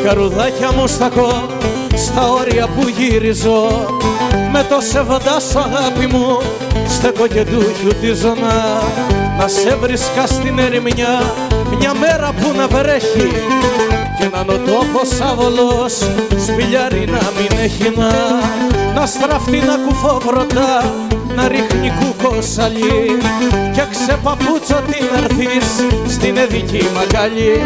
Καρουδάκια μου στακώ στα όρια που γύριζω, με το σεβαντά σου αγάπη μου στέκω και του χιουτίζω να σε βρίσκα στην ερημιά μια μέρα που να βρέχει και να ο τόπος άβολος σπηλιάρι να μην έχει, να στραφτεί να κουφοβρωτά, να ρίχνει κουκοσαλί και ξεπαπούτσο την έρθεις στην εδική μαγκαλί.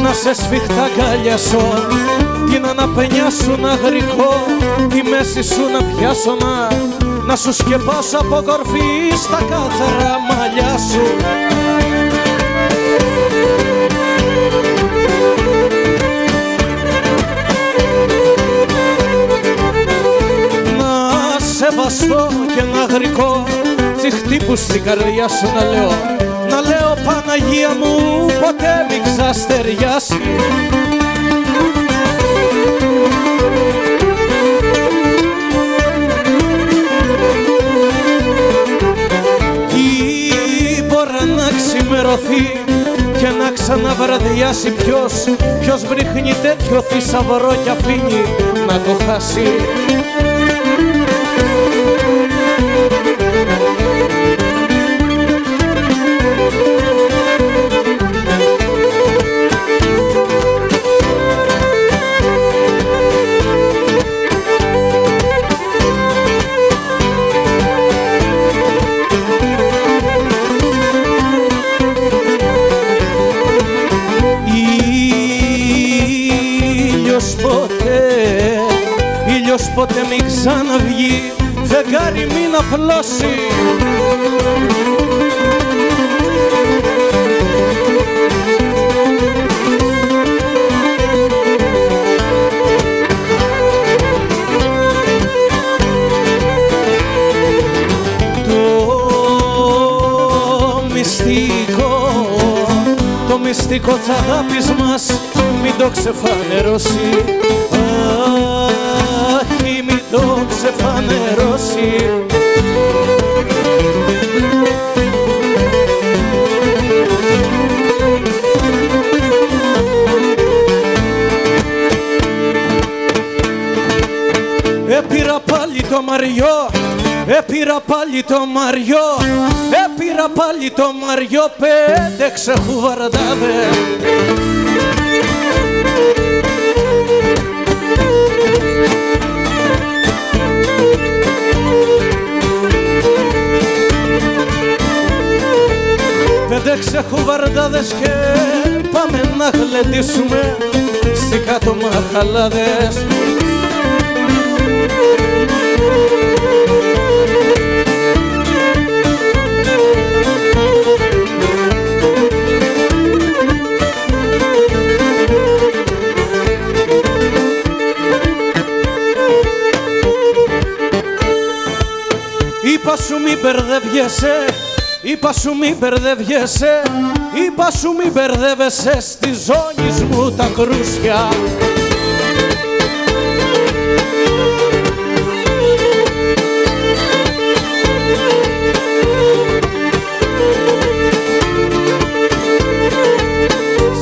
Να σε σφιχτά αγκαλιάσω, την αναπαινιά σου να γρικώ, τη μέση σου να πιάσω, να σου σκεπάσω από κορφή στα κάθαρα μαλλιά σου. Να σε βαστώ και να γρικώ, τσιχτύπους στην καρδιά σου να λέω Παναγία μου ποτέ μη ξαστεριάσει. Κι μπορεί να ξημερωθεί και να ξαναβραδιάσει ποιος βρίχνει τέτοιο θησαυρό κι αφήνει να το χάσει. Ήλιος ποτέ μην ξαναβγεί, φεγγάρι μην απλώσει. Το μυστικό της αγάπης μας μην το ξεφανερώσει. Μην το ξεφανερώσει. Έπειρα πάλι το Μαριό, έπειρα πάλι το Μαριό, έπειρα πάλι το Μαριό, 5 ξεχουβαρδάδες. Ξεχουβαρδάδες και πάμε να γλεντήσουμε στις κάτω μαχαλάδες. Είπα σου μη μπερδεύγεσαι, είπα σου μη μπερδεύγεσαι, είπα σου μη μπερδεύεσαι, στη ζώνη μου τα κρούσια.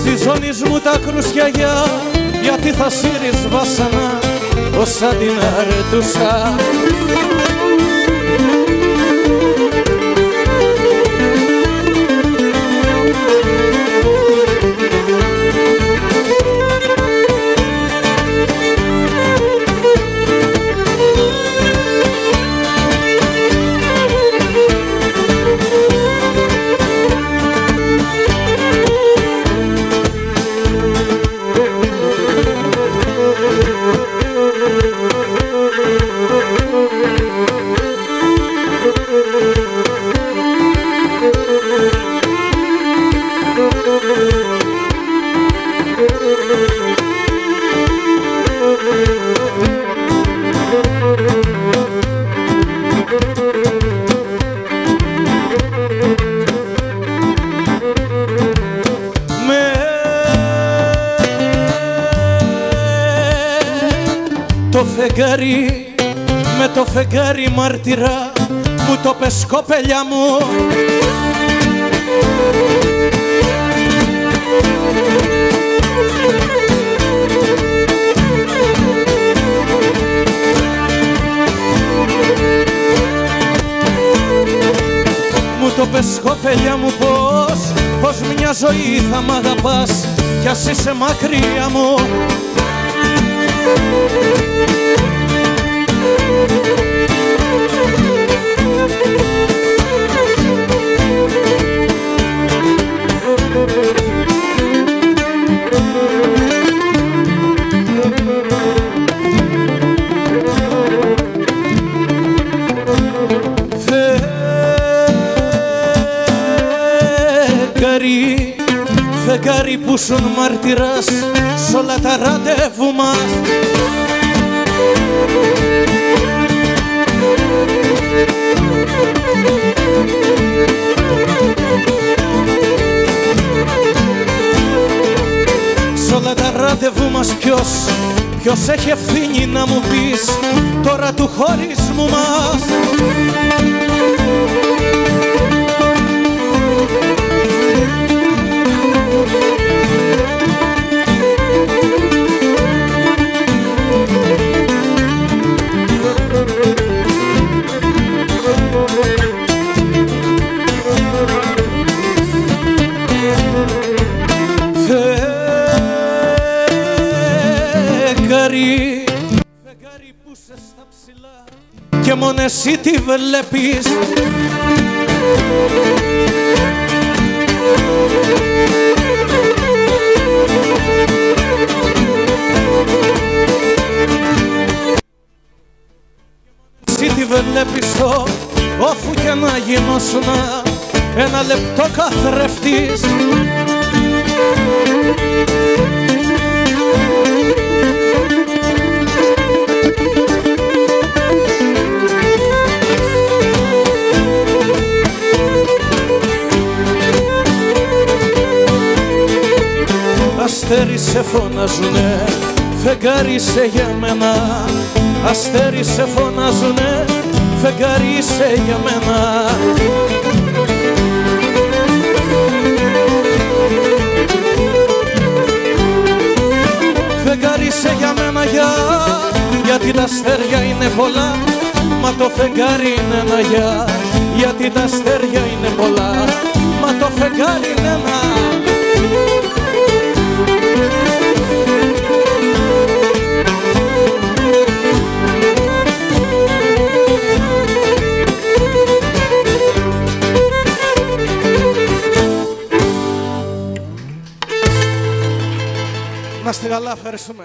Στη ζώνη μου τα κρούσια γιατί θα σύρεις βάσανα όσα την αρετούσα. φεγγάρι, με το φεγγάρι μάρτυρα, μου το πες κοπέλια μου. Μου το πες κοπέλια μου πως μια ζωή θα μ' αγαπάς κι ας είσαι μακριά μου. Φεγγάρι που σουν μάρτυρας σ' όλα τα ραντεβού μας. Σ' όλα τα ραντεβού μας ποιος έχει ευθύνη να μου πεις τώρα του χωρισμού μας. Φεγγάρι που σε στα ψηλά και μόνο εσύ τη βλέπεις. Εσύ τη βλέπεις όφου και να γινώσουνα ένα λεπτό καθρέφτης. Αστέρι σε φωνάζουνε, φεγγάρι είσαι για μένα. Αστέρι σε φωνάζουνε, φεγγάρι είσαι για μένα. Φεγγάρι είσαι για μένα γιατί τα αστέρια είναι πολλά. Μα το φεγγάρι είναι ένα γιατί τα αστέρια είναι πολλά. Μα το φεγγάρι είναι ένα. Να είστε καλά, ευχαριστούμε.